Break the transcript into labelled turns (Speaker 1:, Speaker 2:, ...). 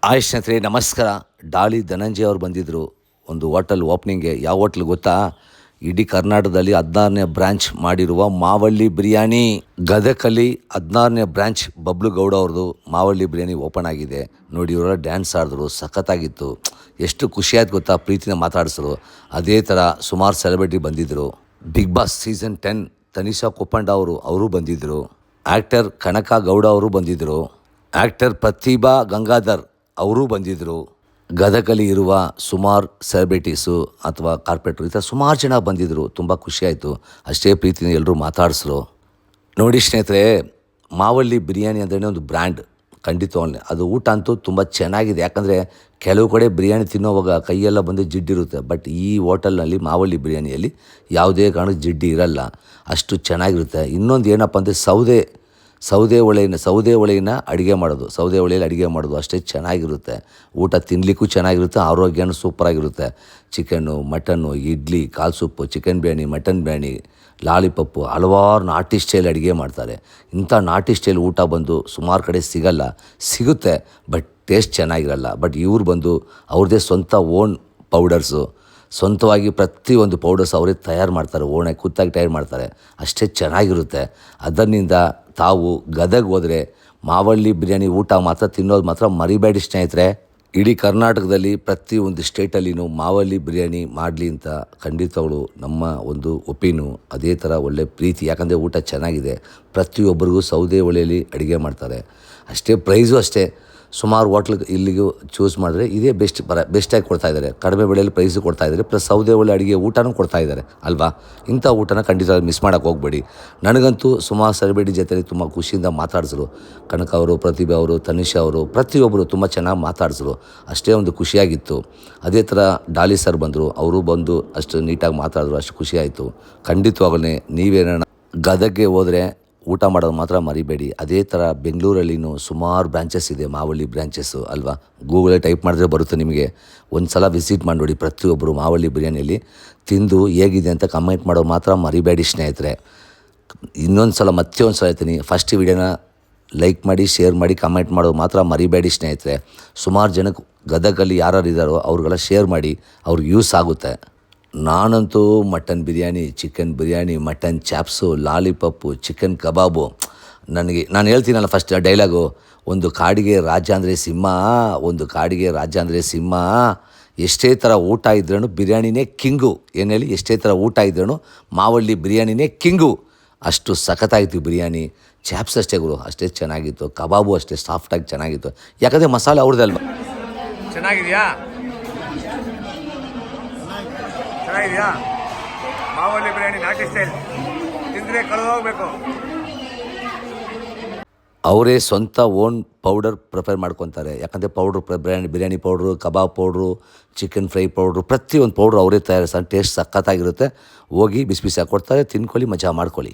Speaker 1: Hi ಸ್ನೇಹಿತರೆ ನಮಸ್ಕಾರ. ಡಾಲಿ ಧನಂಜಯ ಅವರು ಬಂದಿದ್ದರು ಒಂದು ಹೋಟೆಲ್ ಓಪನಿಂಗ್ಗೆ. ಯಾವ ಹೋಟ್ಲ್ ಗೊತ್ತಾ? ಇಡೀ ಕರ್ನಾಟಕದಲ್ಲಿ 16ನೇ ಬ್ರ್ಯಾಂಚ್ ಮಾಡಿರುವ ಮಾವಳ್ಳಿ ಬಿರಿಯಾನಿ. ಗದಗಲ್ಲಿ 16ನೇ ಬ್ರ್ಯಾಂಚ್ ಬಬ್ಲು ಗೌಡ ಅವ್ರದ್ದು ಮಾವಳ್ಳಿ ಬಿರಿಯಾನಿ ಓಪನ್ ಆಗಿದೆ. ನೋಡಿ, ಇವರೆಲ್ಲ ಡ್ಯಾನ್ಸ್ ಆಡಿದ್ರು, ಸಖತ್ತಾಗಿತ್ತು. ಎಷ್ಟು ಖುಷಿಯಾಯ್ತು ಗೊತ್ತಾ, ಪ್ರೀತಿನ ಮಾತಾಡಿಸಿದ್ರು. ಅದೇ ಥರ ಸುಮಾರು ಸೆಲೆಬ್ರಿಟಿ ಬಂದಿದ್ದರು. ಬಿಗ್ ಬಾಸ್ ಸೀಸನ್ 10 ತನಿಷಾ ಕೊಪ್ಪಂಡ ಅವರು ಬಂದಿದ್ದರು. ಆ್ಯಕ್ಟರ್ ಕನಕ ಗೌಡ ಅವರು ಬಂದಿದ್ದರು. ಆ್ಯಕ್ಟರ್ ಪ್ರತಿಭಾ ಗಂಗಾಧರ್ ಅವರೂ ಬಂದಿದ್ದರು. ಗದಗಲ್ಲಿ ಇರುವ ಸುಮಾರು ಸೆಲೆಬ್ರಿಟೀಸು ಅಥವಾ ಕಾರ್ಪೊರೇಟ್ರು ಈ ಥರ ಸುಮಾರು ಜನ ಬಂದಿದ್ದರು. ತುಂಬ ಖುಷಿಯಾಯಿತು. ಅಷ್ಟೇ ಪ್ರೀತಿನ ಎಲ್ಲರೂ ಮಾತಾಡಿಸ್ರು. ನೋಡಿ ಸ್ನೇಹಿತರೆ, ಮಾವಳ್ಳಿ ಬಿರಿಯಾನಿ ಅಂದ್ರೇ ಒಂದು ಬ್ರ್ಯಾಂಡ್. ಖಂಡಿತವಾಗ್ಲೂ ಅದು ಊಟ ಅಂತೂ ತುಂಬ ಚೆನ್ನಾಗಿದೆ. ಯಾಕಂದರೆ ಕೆಲವು ಕಡೆ ಬಿರಿಯಾನಿ ತಿನ್ನೋವಾಗ ಕೈಯೆಲ್ಲ ಬಂದು ಜಿಡ್ಡಿರುತ್ತೆ. ಬಟ್ ಈ ಹೋಟೆಲ್ನಲ್ಲಿ ಮಾವಳ್ಳಿ ಬಿರಿಯಾನಿಯಲ್ಲಿ ಯಾವುದೇ ಕಾರಣಕ್ಕೆ ಜಿಡ್ಡಿ ಇರಲ್ಲ, ಅಷ್ಟು ಚೆನ್ನಾಗಿರುತ್ತೆ. ಇನ್ನೊಂದು ಏನಪ್ಪ ಅಂದರೆ ಸೌದೆ ಒಲೆಯನ್ನು ಅಡುಗೆ ಮಾಡೋದು, ಸೌದೆ ಒಲೆಯಲ್ಲಿ ಅಡುಗೆ ಮಾಡೋದು ಅಷ್ಟೇ ಚೆನ್ನಾಗಿರುತ್ತೆ. ಊಟ ತಿನ್ನಲಿಕ್ಕೂ ಚೆನ್ನಾಗಿರುತ್ತೆ, ಆರೋಗ್ಯನೂ ಸೂಪರಾಗಿರುತ್ತೆ. ಚಿಕನ್ನು, ಮಟನ್ನು, ಇಡ್ಲಿ, ಕಾಲು soup, chicken biryani, mutton biryani, lollipop, ಹಲವಾರು ನಾಟಿ ಸ್ಟೈಲ್ ಅಡುಗೆ ಮಾಡ್ತಾರೆ. ಇಂಥ ನಾಟಿ ಸ್ಟೈಲ್ ಊಟ ಬಂದು ಸುಮಾರು ಕಡೆ ಸಿಗುತ್ತೆ, ಬಟ್ ಟೇಸ್ಟ್ ಚೆನ್ನಾಗಿರಲ್ಲ. ಬಟ್ ಇವ್ರು ಬಂದು ಅವ್ರದ್ದೇ ಸ್ವಂತ ಓನ್ ಪೌಡರ್ಸು, ಸ್ವಂತವಾಗಿ ಪ್ರತಿಯೊಂದು ಪೌಡರ್ಸ್ ಅವರೇ ತಯಾರು ಮಾಡ್ತಾರೆ, ಖುದ್ದಾಗಿ ತಯಾರು ಮಾಡ್ತಾರೆ. ಅಷ್ಟೇ ಚೆನ್ನಾಗಿರುತ್ತೆ. ಅದರಿಂದ ತಾವು ಗದಗ ಹೋದರೆ ಮಾವಳ್ಳಿ ಬಿರಿಯಾನಿ ಊಟ ಮಾತ್ರ ತಿನ್ನೋದು ಮಾತ್ರ ಮರಿಬೇಡಿ ಸ್ನೇಹಿತರೆ. ಇಡೀ ಕರ್ನಾಟಕದಲ್ಲಿ ಪ್ರತಿಯೊಂದು ಸ್ಟೇಟಲ್ಲಿನೂ ಮಾವಳ್ಳಿ ಬಿರಿಯಾನಿ ಮಾಡಲಿ ಅಂತ ಖಂಡಿತಗಳು ನಮ್ಮ ಒಂದು ಒಪಿನು. ಅದೇ ಥರ ಒಳ್ಳೆ ಪ್ರೀತಿ, ಯಾಕಂದರೆ ಊಟ ಚೆನ್ನಾಗಿದೆ. ಪ್ರತಿಯೊಬ್ಬರಿಗೂ ಸೌದೆ ಒಲೆಯಲ್ಲಿ ಅಡುಗೆ ಮಾಡ್ತಾರೆ. ಅಷ್ಟೇ ಪ್ರೈಸು ಅಷ್ಟೇ. ಸುಮಾರು ಹೋಟ್ಲಿಗೆ ಇಲ್ಲಿಗೂ ಚೂಸ್ ಮಾಡಿದ್ರೆ ಇದೇ ಬೆಸ್ಟಾಗಿ ಕೊಡ್ತಾಯಿದ್ದಾರೆ. ಕಡಿಮೆ ಬೆಲೆಯಲ್ಲಿ ಪ್ರೈಸು ಕೊಡ್ತಾಯಿದ್ದಾರೆ, ಪ್ಲಸ್ ಸೌದೆ ಒಲೆ ಅಡುಗೆ ಊಟನೂ ಕೊಡ್ತಾಯಿದ್ದಾರೆ ಅಲ್ವಾ. ಇಂಥ ಊಟನ ಖಂಡಿತ ಮಿಸ್ ಮಾಡೋಕ್ಕೆ ಹೋಗಬೇಡಿ. ನನಗಂತೂ ಸುಮಾರು ಸೆಲೆಬ್ರಿಟಿ ಜೊತೆಲಿ ತುಂಬ ಖುಷಿಯಿಂದ ಮಾತಾಡಿಸಿದ್ರು. ಕನಕ ಅವರು, ಪ್ರತಿಭೆ ಅವರು, ತನಿಷಾ ಅವರು, ಪ್ರತಿಯೊಬ್ಬರು ತುಂಬ ಚೆನ್ನಾಗಿ ಮಾತಾಡಿಸಿದ್ರು. ಅಷ್ಟೇ ಒಂದು ಖುಷಿಯಾಗಿತ್ತು. ಅದೇ ಥರ ಡಾಲಿ ಸರ್ ಬಂದರು, ಅವರು ಬಂದು ಅಷ್ಟು ನೀಟಾಗಿ ಮಾತಾಡಿದ್ರು, ಅಷ್ಟು ಖುಷಿಯಾಯಿತು. ಖಂಡಿತವಾಗಲೇ ನೀವೇನ ಗದಗ್ಗೆ ಹೋದರೆ ಊಟ ಮಾಡೋದು ಮಾತ್ರ ಮರಿಬೇಡಿ. ಅದೇ ಥರ ಬೆಂಗಳೂರಲ್ಲಿನೂ ಸುಮಾರು ಬ್ರಾಂಚಸ್ ಇದೆ, ಮಾವಳ್ಳಿ ಬ್ರಾಂಚಸ್ಸು ಅಲ್ವಾ. ಗೂಗಲಲ್ಲಿ ಟೈಪ್ ಮಾಡಿದ್ರೆ ಬರುತ್ತೆ ನಿಮಗೆ. ಒಂದು ಸಲ ವಿಸಿಟ್ ಮಾಡಿ ನೋಡಿ. ಪ್ರತಿಯೊಬ್ಬರು ಮಾವಳ್ಳಿ ಬಿರಿಯಾನಿಯಲ್ಲಿ ತಿಂದು ಹೇಗಿದೆ ಅಂತ ಕಮೆಂಟ್ ಮಾಡೋದು ಮಾತ್ರ ಮರಿಬೇಡಿ ಸ್ನೇಹಿತರೆ. ಮತ್ತೆ ಒಂದು ಸಲ ಹೇಳ್ತೀನಿ, ಫಸ್ಟ್ ವಿಡಿಯೋನ ಲೈಕ್ ಮಾಡಿ, ಶೇರ್ ಮಾಡಿ, ಕಮೆಂಟ್ ಮಾಡೋದು ಮಾತ್ರ ಮರಿಬೇಡಿ ಸ್ನೇಹಿತರೆ. ಸುಮಾರು ಜನಕ್ಕೆ ಗದಗಲ್ಲಿ ಯಾರು ಇದ್ದಾರೋ ಅವ್ರಿಗೆಲ್ಲ ಶೇರ್ ಮಾಡಿ, ಅವ್ರಿಗೆ ಯೂಸ್ ಆಗುತ್ತೆ. ನಾನಂತೂ mutton biryani, chicken biryani, mutton chops, lollipop, chicken kebab, ನಾನು ಹೇಳ್ತೀನಲ್ಲ ಫಸ್ಟ್ ಡೈಲಾಗು, ಒಂದು ಕಾಡಿಗೆ ರಾಜ ಅಂದರೆ ಸಿಂಹ, ಎಷ್ಟೇ ಥರ ಊಟ ಇದ್ರೂ ಬಿರಿಯಾನಿನೇ ಕಿಂಗು. ಏನು ಹೇಳಿ, ಎಷ್ಟೇ ಥರ ಊಟ ಇದ್ರೂ ಮಾವಳ್ಳಿ ಬಿರಿಯಾನಿನೇ ಕಿಂಗು. ಅಷ್ಟು ಸಖತ್ತಾಗಿತ್ತು ಬಿರಿಯಾನಿ. ಚಾಪ್ಸ್ ಅಷ್ಟೇ ಗುರು, ಅಷ್ಟೇ ಚೆನ್ನಾಗಿತ್ತು. ಕಬಾಬು ಅಷ್ಟೇ ಸಾಫ್ಟಾಗಿ ಚೆನ್ನಾಗಿತ್ತು, ಯಾಕಂದರೆ ಮಸಾಲೆ ಅವ್ರದ್ದೇ ಅಲ್ವಾ.
Speaker 2: ಚೆನ್ನಾಗಿದೆಯಾ ಮಾವಳ್ಳಿ ಬಿರಿಯಾನಿ ನಾಟಿ ಸ್ಟೈಲ್ ತಿಂದರೆ ಕಳೆದೋಗ್ಬೇಕು.
Speaker 1: ಅವರೇ ಸ್ವಂತ ಓನ್ ಪೌಡರ್ ಪ್ರಿಪೇರ್ ಮಾಡ್ಕೊತಾರೆ. ಯಾಕಂದರೆ ಬಿರಿಯಾನಿ ಪೌಡ್ರು, ಕಬಾಬ್ ಪೌಡ್ರು, ಚಿಕನ್ ಫ್ರೈ ಪೌಡ್ರು, ಪ್ರತಿಯೊಂದು ಪೌಡ್ರು ಅವರೇ ತಯಾರಿಸ್ತಾರೆ. ಟೇಸ್ಟ್ ಸಖತ್ತಾಗಿರುತ್ತೆ. ಹೋಗಿ ಬಿಸಿ ಬಿಸಿ ಕೊಡ್ತಾರೆ, ತಿನ್ಕೊಳ್ಳಿ, ಮಜಾ ಮಾಡ್ಕೊಳ್ಳಿ.